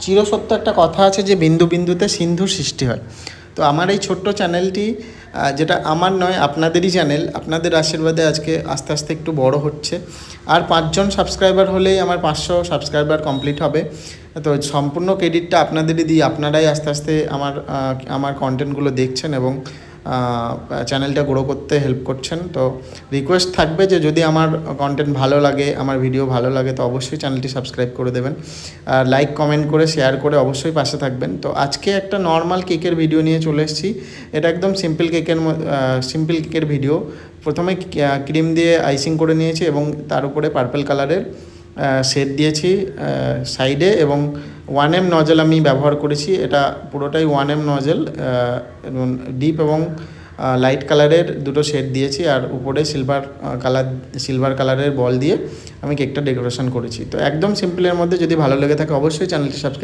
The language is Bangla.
চিরসত্য একটা কথা আছে যে বিন্দু বিন্দুতে সিন্ধুর সৃষ্টি হয়। তো আমার এই ছোট্ট চ্যানেলটি, যেটা আমার নয় আপনাদেরই চ্যানেল, আপনাদের আশীর্বাদে আজকে আস্তে আস্তে একটু বড় হচ্ছে। আর 5জন সাবস্ক্রাইবার হলেই আমার 500 সাবস্ক্রাইবার কমপ্লিট হবে। তো সম্পূর্ণ ক্রেডিটটা আপনাদেরই দিই। আপনারাই আস্তে আস্তে আমার কন্টেন্টগুলো দেখছেন এবং চ্যানেলটা গ্রো করতে হেল্প করছেন। তো রিকোয়েস্ট থাকবে যে যদি আমার কন্টেন্ট ভালো লাগে, আমার ভিডিও ভালো লাগে, তো অবশ্যই চ্যানেলটি সাবস্ক্রাইব করে দেবেন। আর লাইক কমেন্ট করে শেয়ার করে অবশ্যই পাশে থাকবেন। তো আজকে একটা নর্মাল কেকের ভিডিও নিয়ে চলে এসেছি। এটা একদম সিম্পল কেকের ভিডিও। প্রথমে ক্রিম দিয়ে আইসিং করে নিয়েছি এবং তার উপরে পার্পল কালারের শেড দিয়েছি সাইডে, এবং 1M নজেল আমি ব্যবহার করেছি। এটা পুরোটাই 1M নজেল, ডিপ এবং লাইট কালারের দুটো শেড দিয়েছি, আর উপরে সিলভার কালারের বল দিয়ে আমি কেকটা ডেকোরেশন করেছি। তো একদম সিম্পলের মধ্যে, যদি ভালো লেগে থাকে অবশ্যই চ্যানেলটি সাবস্ক্রাইব